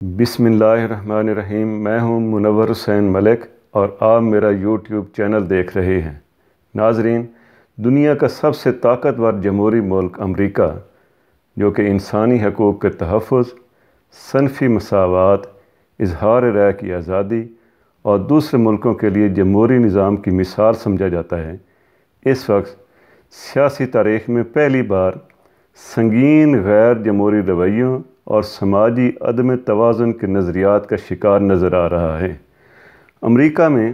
بسم اللہ الرحمن الرحیم۔ میں ہوں منور حسین ملک اور آپ میرا یوٹیوب چینل دیکھ رہے ہیں۔ ناظرین، دنیا کا سب سے طاقتور جمہوری ملک امریکہ، جو کہ انسانی حقوق کے تحفظ، صنفی مساوات، اظہار رائے کی آزادی اور دوسرے ملکوں کے لیے جمہوری نظام کی مثال سمجھا جاتا ہے، اس وقت سیاسی تاریخ میں پہلی بار سنگین غیر جمہوری رویوں اور سماجی عدم توازن کے نظریات کا شکار نظر آ رہا ہے۔ امریکہ میں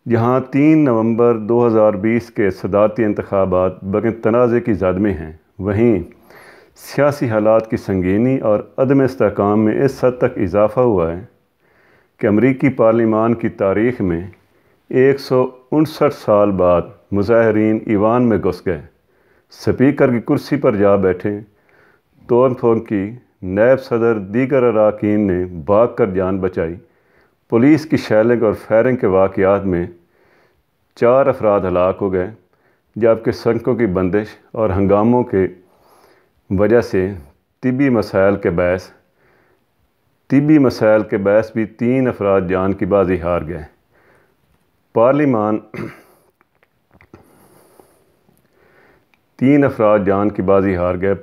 جہاں 3 نومبر 2020 کے صدارتی انتخابات بغیر تنازع کی زد میں ہیں، وہیں سیاسی حالات کی سنگینی اور عدم استحکام میں اس حد تک اضافہ ہوا ہے کہ امریکی پارلیمان کی تاریخ میں 159 سال بعد مظاہرین ایوان میں گھس گئے، اسپیکر کی کرسی پر جا بیٹھے، توڑ پھوڑ کی، نائب صدر دیگر اراکین نے بھاگ کر جان بچائی۔ پولیس کی شیلنگ اور فائرنگ کے واقعات میں 4 افراد ہلاک ہو گئے، جبکہ سڑکوں کی بندش اور ہنگاموں کے وجہ سے طبی مسائل کے باعث بھی 3 افراد جان کی بازی ہار گئے۔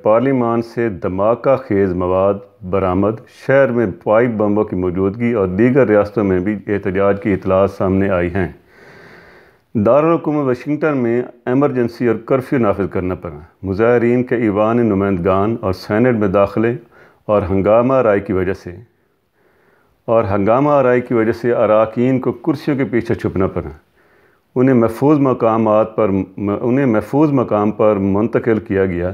پارلیمان سے دھماکہ خیز مواد برآمد، شہر میں پائپ بموں کی موجودگی اور دیگر ریاستوں میں بھی احتجاج کی اطلاعات سامنے آئی ہیں۔ دارالحکومت واشنگٹن میں ایمرجنسی اور کرفیو نافذ کرنا پڑا۔ مظاہرین کے ایوان نمائندگان اور سینٹ میں داخلے اور ہنگامہ آرائی کی وجہ سے اراکین کو کرسیوں کے پیچھے چھپنا پڑا۔ انہیں محفوظ مقام پر منتقل کیا گیا۔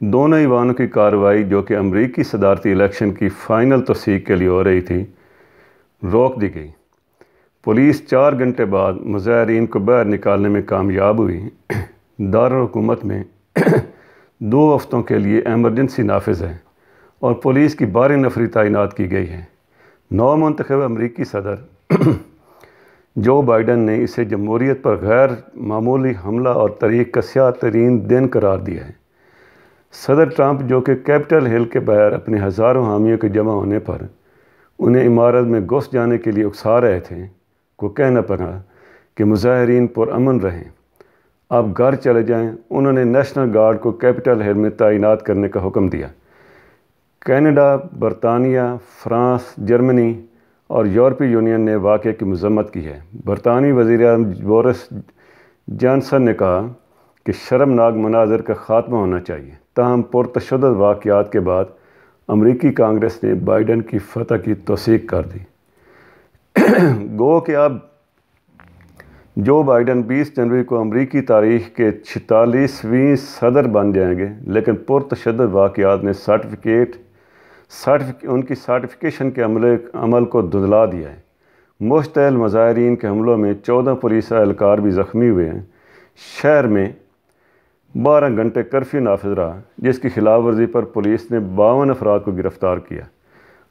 دونوں ایوانوں کی کارروائی، جو کہ امریکی صدارتی الیکشن کی فائنل توثیق کے لیے ہو رہی تھی، روک دی گئی۔ پولیس 4 گھنٹے بعد مظاہرین کو باہر نکالنے میں کامیاب ہوئی۔ دارالحکومت میں 2 ہفتوں کے لیے ایمرجنسی نافذ ہے اور پولیس کی بھاری نفری تعینات کی گئی ہے۔ نو منتخب امریکی صدر جو بائیڈن نے اسے جمہوریت پر غیر معمولی حملہ اور تاریخ کا سیاہ ترین دن قرار دیا ہے۔ صدر ٹرمپ، جو کہ کیپٹل ہل کے باہر اپنے ہزاروں حامیوں کے جمع ہونے پر انہیں عمارت میں گھس جانے کے لیے اکسا رہے تھے، کو کہنا پڑا کہ مظاہرین پرامن رہیں، آپ گھر چلے جائیں۔ انہوں نے نیشنل گارڈ کو کیپٹل ہل میں تعینات کرنے کا حکم دیا۔ کینیڈا، برطانیہ، فرانس، جرمنی اور یورپی یونین نے واقعے کی مذمت کی ہے۔ برطانوی وزیر اعظم بورس جانسن نے کہا کہ شرمناک مناظر کا خاتمہ ہونا چاہیے۔ تاہم پرتشدد واقعات کے بعد امریکی کانگریس نے بائیڈن کی فتح کی توثیق کر دی۔ گو کہ اب جو بائیڈن 20 جنوری کو امریکی تاریخ کے 46ویں صدر بن جائیں گے، لیکن پرتشدد واقعات نے ان کی سرٹیفکیشن کے عمل کو دھندلا دیا ہے۔ مشتعل مظاہرین کے حملوں میں 14 پولیس اہلکار بھی زخمی ہوئے ہیں۔ شہر میں 12 گھنٹے کرفیو نافذ رہا، جس کی خلاف ورزی پر پولیس نے 52 افراد کو گرفتار کیا۔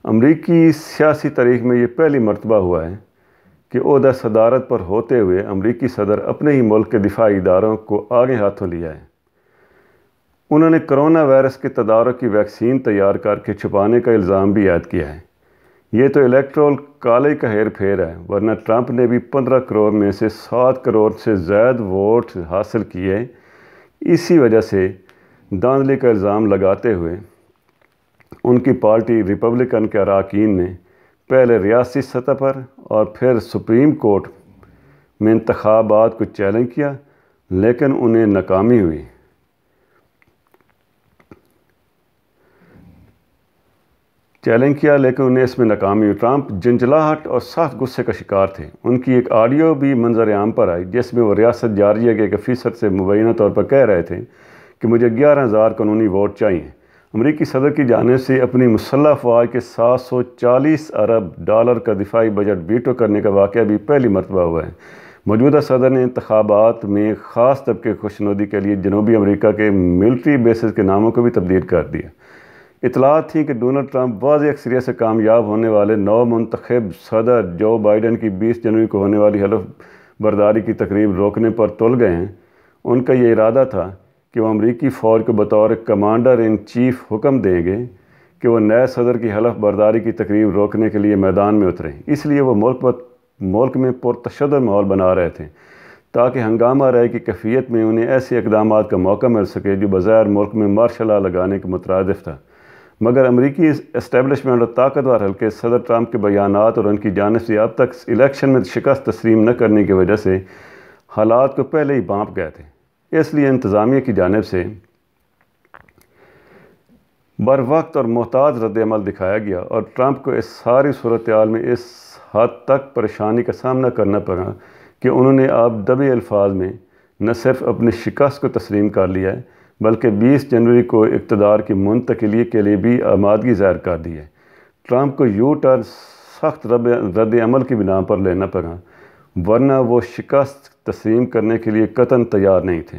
امریکی سیاسی تاریخ میں یہ پہلی مرتبہ ہوا ہے کہ عہدہ صدارت پر ہوتے ہوئے امریکی صدر اپنے ہی ملک کے دفاعی اداروں کو آگے ہاتھوں لیا ہے۔ انہوں نے کرونا وائرس کے تدارک کی ویکسین تیار کر کے چھپانے کا الزام بھی عائد کیا ہے۔ یہ تو الیکٹورل کالج کا ہیر پھیر ہے، ورنہ ٹرمپ نے بھی 15 کروڑ میں سے 7 کروڑ سے زائد ووٹ حاصل کیے۔ اسی وجہ سے دھاندلی کا الزام لگاتے ہوئے ان کی پارٹی ریپبلکن کے اراکین نے پہلے ریاستی سطح پر اور پھر سپریم کورٹ میں انتخابات کو چیلنج کیا، لیکن انہیں ناکامی ہوئی۔ اس میں ناکامی ہوئی۔ ٹرمپ جھنجھلاہٹ اور سخت غصے کا شکار تھے۔ ان کی ایک آڈیو بھی منظر عام پر آئی، جس میں وہ ریاست جارجیا کے ایک افیسر سے مبینہ طور پر کہہ رہے تھے کہ مجھے 11,000 قانونی ووٹ چاہیے۔ امریکی صدر کی جانب سے اپنی مسلح افواج کے $740 ارب کا دفاعی بجٹ ویٹو کرنے کا واقعہ بھی پہلی مرتبہ ہوا ہے۔ موجودہ صدر نے انتخابات میں خاص طبقے کی خوشنودی کے لیے جنوبی امریکہ کے ملٹری بیسز کے ناموں کو بھی تبدیل کر دیا۔ اطلاعات تھیں کہ ڈونلڈ ٹرمپ واضح اکثریت سے کامیاب ہونے والے نو منتخب صدر جو بائیڈن کی 20 جنوری کو ہونے والی حلف برداری کی تقریب روکنے پر تل گئے ہیں۔ ان کا یہ ارادہ تھا کہ وہ امریکی فوج کو بطور کمانڈر ان چیف حکم دیں گے کہ وہ نئے صدر کی حلف برداری کی تقریب روکنے کے لیے میدان میں اتریں، اس لیے وہ ملک میں پرتشدد ماحول بنا رہے تھے تاکہ ہنگامہ رائے کی کیفیت میں انہیں ایسے اقدامات کا موقع مل سکے جو بظاہر ملک میں مارشل لا لگانے کے مترادف تھا۔ مگر امریکی اسٹیبلشمنٹ اور طاقتور حلقے صدر ٹرمپ کے بیانات اور ان کی جانب سے اب تک الیکشن میں شکست تسلیم نہ کرنے کی وجہ سے حالات کو پہلے ہی بانپ گئے تھے۔ اس لیے انتظامیہ کی جانب سے بر وقت اور محتاط رد عمل دکھایا گیا اور ٹرمپ کو اس ساری صورتحال میں اس حد تک پریشانی کا سامنا کرنا پڑا کہ انہوں نے اب دبے الفاظ میں نہ صرف اپنی شکست کو تسلیم کر لیا ہے بلکہ 20 جنوری کو اقتدار کی منتقلی کے لیے بھی آمادگی ظاہر کر دی ہے۔ ٹرمپ کو یو ٹرن سخت رد عمل کی بنا پر لینا پڑا، ورنہ وہ شکست تسلیم کرنے کے لیے قطعاً تیار نہیں تھے۔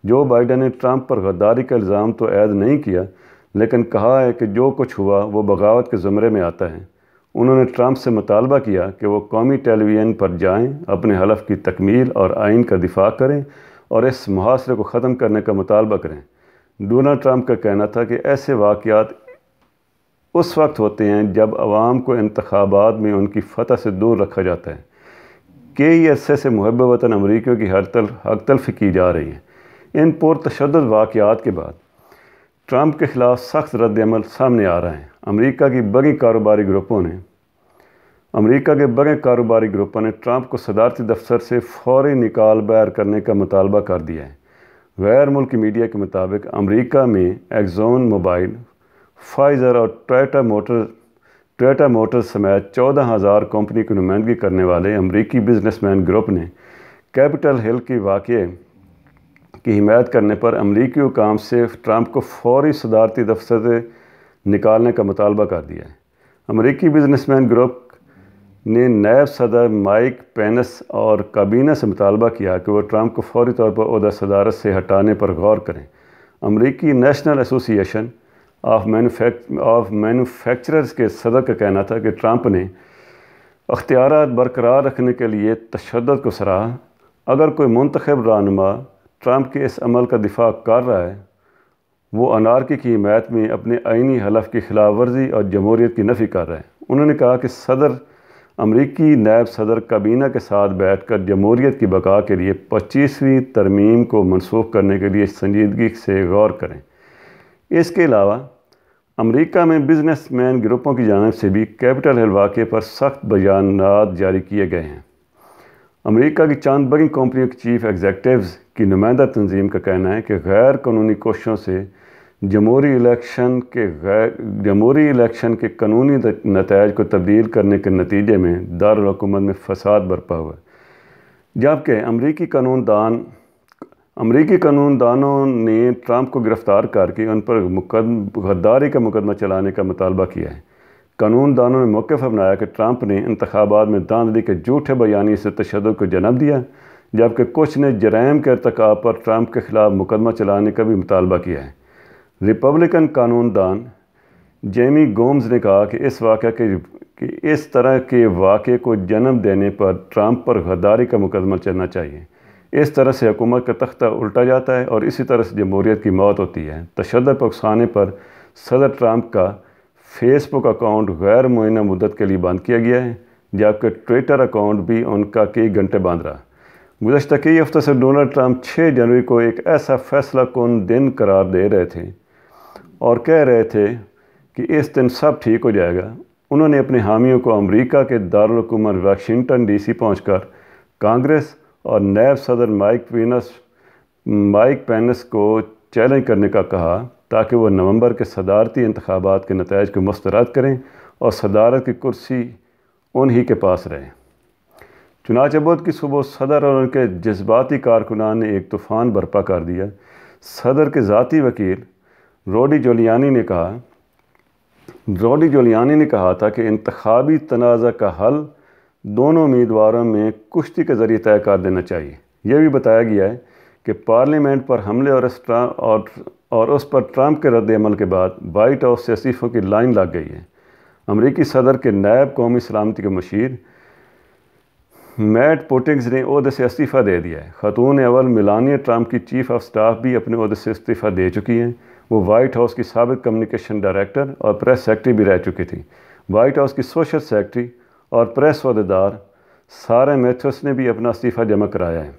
جو بائیڈن نے ٹرمپ پر غداری کا الزام تو عائد نہیں کیا، لیکن کہا ہے کہ جو کچھ ہوا وہ بغاوت کے زمرے میں آتا ہے۔ انہوں نے ٹرمپ سے مطالبہ کیا کہ وہ قومی ٹیلی ویژن پر جائیں، اپنے حلف کی تکمیل اور آئین کا دفاع کریں اور اس محاصرے کو ختم کرنے کا مطالبہ کریں۔ ڈونلڈ ٹرمپ کا کہنا تھا کہ ایسے واقعات اس وقت ہوتے ہیں جب عوام کو انتخابات میں ان کی فتح سے دور رکھا جاتا ہے۔ کئی عرصے سے محب وطن امریکیوں کی حق تلفی کی جا رہی ہے۔ ان پرتشدد واقعات کے بعد ٹرمپ کے خلاف سخت رد عمل سامنے آ رہا ہے۔ امریکہ کے بڑے کاروباری گروپوں نے ٹرمپ کو صدارتی دفتر سے فوری نکال بحر کرنے کا مطالبہ کر دیا ہے۔ غیر ملکی میڈیا کے مطابق امریکہ میں ایکزون موبائل، فائزر اور ٹویوٹا موٹرز سمیت 14,000 کمپنی کی نمائندگی کرنے والے امریکی بزنس مین گروپ نے کیپٹل ہل کے واقعے کی حمایت کرنے پر امریکی حکام سے ٹرمپ کو فوری صدارتی دفتر سے نکالنے کا مطالبہ کر دیا ہے۔ امریکی بزنس مین گروپ نے نائب صدر مائک پینس اور کابینہ سے مطالبہ کیا کہ وہ ٹرمپ کو فوری طور پر عہدہ صدارت سے ہٹانے پر غور کریں۔ امریکی نیشنل ایسوسی ایشن آف مینوفیکچررز کے صدر کا کہنا تھا کہ ٹرمپ نے اختیارات برقرار رکھنے کے لیے تشدد کو سراہا۔ اگر کوئی منتخب رہنما ٹرمپ کے اس عمل کا دفاع کر رہا ہے، وہ انارکی کی حمایت میں اپنے آئینی حلف کی خلاف ورزی اور جمہوریت کی نفی کر رہا ہے۔ انہوں نے کہا کہ امریکی نائب صدر کابینہ کے ساتھ بیٹھ کر جمہوریت کی بقا کے لیے 25ویں ترمیم کو منسوخ کرنے کے لیے سنجیدگی سے غور کریں۔ اس کے علاوہ امریکہ میں بزنس مین گروپوں کی جانب سے بھی کیپٹل ہل واقعے پر سخت بیانات جاری کیے گئے ہیں۔ امریکہ کی چند بڑی کمپنیوں کے چیف ایگزیکٹوز کی نمائندہ تنظیم کا کہنا ہے کہ غیر قانونی کوششوں سے جمہوری الیکشن کے قانونی نتائج کو تبدیل کرنے کے نتیجے میں دارالحکومت میں فساد برپا ہوا، جبکہ امریکی قانون دانوں نے ٹرمپ کو گرفتار کر کے ان پر غداری کا مقدمہ چلانے کا مطالبہ کیا ہے۔ قانون دانوں نے موقف اپنایا کہ ٹرمپ نے انتخابات میں دھاندلی کے جھوٹے بیانیے سے تشدد کو جنم دیا، جبکہ کچھ نے جرائم کے ارتکاب پر ٹرمپ کے خلاف مقدمہ چلانے کا بھی مطالبہ کیا ہے۔ ریپبلکن قانون دان جیمی گومز نے کہا کہ اس طرح کے واقعے کو جنم دینے پر ٹرمپ پر غداری کا مقدمہ چلنا چاہیے۔ اس طرح سے حکومت کا تختہ الٹا جاتا ہے اور اسی طرح سے جمہوریت کی موت ہوتی ہے۔ تشدد پر اکسانے پر صدر ٹرمپ کا فیس بک اکاؤنٹ غیر معینہ مدت کے لیے بند کیا گیا ہے، جبکہ ٹویٹر اکاؤنٹ بھی ان کا کئی گھنٹے بند رہا۔ گزشتہ کئی ہفتوں سے ڈونلڈ ٹرمپ 6 جنوری کو ایک ایسا فیصلہ کن دن قرار دے رہے تھے اور کہہ رہے تھے کہ اس دن سب ٹھیک ہو جائے گا۔ انہوں نے اپنے حامیوں کو امریکہ کے دارالحکومت واشنگٹن ڈی سی پہنچ کر کانگریس اور نائب صدر مائک پینس کو چیلنج کرنے کا کہا تاکہ وہ نومبر کے صدارتی انتخابات کے نتائج کو مسترد کریں اور صدارت کی کرسی انہی کے پاس رہے۔ چنانچہ بدھ کی صبح صدر اور ان کے جذباتی کارکنان نے ایک طوفان برپا کر دیا۔ صدر کے ذاتی وکیل روڈی جولیانی نے کہا تھا کہ انتخابی تنازع کا حل دونوں امیدواروں میں کشتی کے ذریعے طے کر دینا چاہیے۔ یہ بھی بتایا گیا ہے کہ پارلیمنٹ پر حملے اور اس پر ٹرمپ کے رد عمل کے بعد وائٹ ہاؤس سے استعفوں کی لائن لگ گئی ہے۔ امریکی صدر کے نائب قومی سلامتی کے مشیر میٹ پوٹنگز نے عہدے سے استعفیٰ دے دیا ہے۔ خاتون اول میلانیا ٹرمپ کی چیف آف سٹاف بھی اپنے عہدے سے استعفیٰ دے چکی ہیں۔ وہ وائٹ ہاؤس کی سابق کمیونیکیشن ڈائریکٹر اور پریس سیکرٹری بھی رہ چکی تھی۔ وائٹ ہاؤس کی سوشل سیکرٹری اور پریس عہدیدار سارا میتھوس نے بھی اپنا استعفیٰ جمع کرایا ہے۔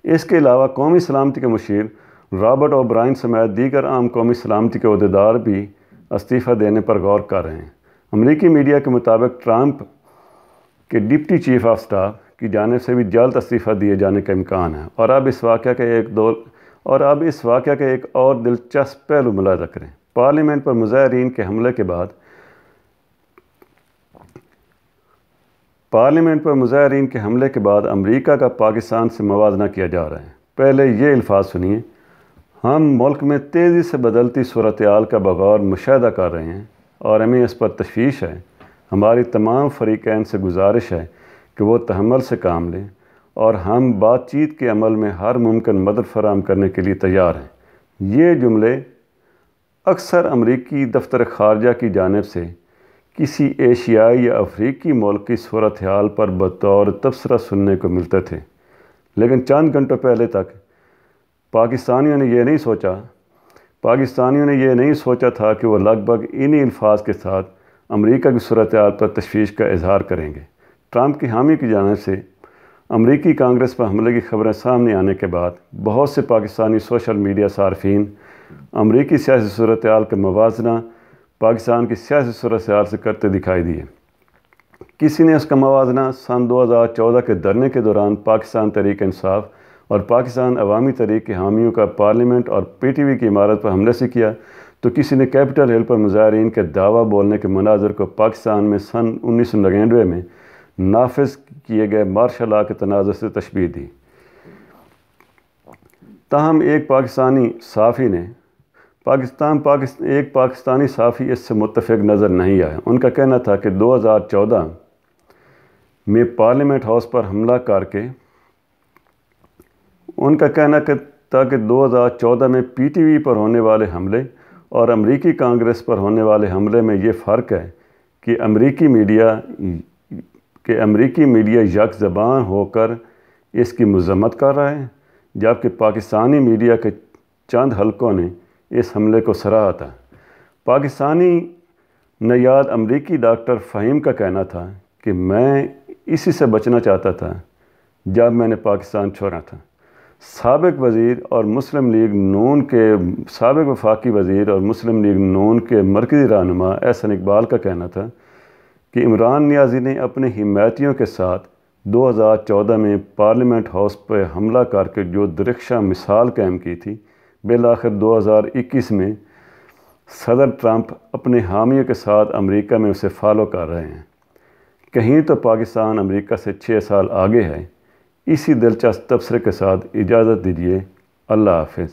اس کے علاوہ قومی سلامتی کے مشیر رابرٹ او برائن سمیت دیگر عام قومی سلامتی کے عہدیدار بھی استعفیٰ دینے پر غور کر رہے ہیں۔ امریکی میڈیا کے مطابق ٹرمپ کے ڈپٹی چیف آف سٹاف کی جانب سے بھی جلد استعفیٰ دیے جانے کا امکان ہے۔ اور اب اس واقعہ کا ایک اور دلچسپ پہلو ملاحظہ کریں۔ پارلیمنٹ پر مظاہرین کے حملے کے بعد امریکہ کا پاکستان سے موازنہ کیا جا رہا ہے۔ پہلے یہ الفاظ سنیے: ہم ملک میں تیزی سے بدلتی صورتحال کا بغور مشاہدہ کر رہے ہیں اور ہمیں اس پر تشویش ہے۔ ہماری تمام فریقین سے گزارش ہے کہ وہ تحمل سے کام لیں اور ہم بات چیت کے عمل میں ہر ممکن مدد فراہم کرنے کے لیے تیار ہیں۔ یہ جملے اکثر امریکی دفتر خارجہ کی جانب سے کسی ایشیائی یا افریقی ملک کی صورتحال پر بطور تبصرہ سننے کو ملتے تھے، لیکن چند گھنٹوں پہلے تک پاکستانیوں نے یہ نہیں سوچا تھا کہ وہ لگ بھگ انہی الفاظ کے ساتھ امریکہ کی صورتحال پر تشویش کا اظہار کریں گے۔ ٹرمپ کی حامی کی جانب سے امریکی کانگریس پر حملے کی خبریں سامنے آنے کے بعد بہت سے پاکستانی سوشل میڈیا صارفین امریکی سیاسی صورتحال کا موازنہ پاکستان کی سیاسی صورتحال سے کرتے دکھائی دیے۔ کسی نے اس کا موازنہ سن 2014 کے دھرنے کے دوران پاکستان تحریک انصاف اور پاکستان عوامی تحریک کے حامیوں کا پارلیمنٹ اور پی ٹی وی کی عمارت پر حملے سے کیا، تو کسی نے کیپٹل ہل پر مظاہرین کے دعویٰ بولنے کے مناظر کو پاکستان میں سن 1999 میں نافذ کیے گئے مارشل لا کے تناظر سے تشبیہ دی۔ تاہم ایک پاکستانی صحافی اس سے متفق نظر نہیں آیا۔ ان کا کہنا تھا کہ 2014 میں پارلیمنٹ ہاؤس پر حملہ کر کے پی ٹی وی پر ہونے والے حملے اور امریکی کانگریس پر ہونے والے حملے میں یہ فرق ہے کہ امریکی میڈیا یک زبان ہو کر اس کی مذمت کر رہا ہے، جبکہ پاکستانی میڈیا کے چند حلقوں نے اس حملے کو سراہا تھا۔ پاکستانی نژاد امریکی ڈاکٹر فہیم کا کہنا تھا کہ میں اسی سے بچنا چاہتا تھا جب میں نے پاکستان چھوڑا تھا۔ سابق وفاقی وزیر اور مسلم لیگ نون کے مرکزی رہنما احسن اقبال کا کہنا تھا کہ عمران نیازی نے اپنے حمایتیوں کے ساتھ 2014 میں پارلیمنٹ ہاؤس پہ حملہ کر کے جو درخشاں مثال قائم کی تھی، بالآخر 2021 میں صدر ٹرمپ اپنے حامیوں کے ساتھ امریکہ میں اسے فالو کر رہے ہیں۔ کہیں تو پاکستان امریکہ سے 6 سال آگے ہے۔ اسی دلچسپ تبصرے کے ساتھ اجازت دیجیے۔ اللہ حافظ۔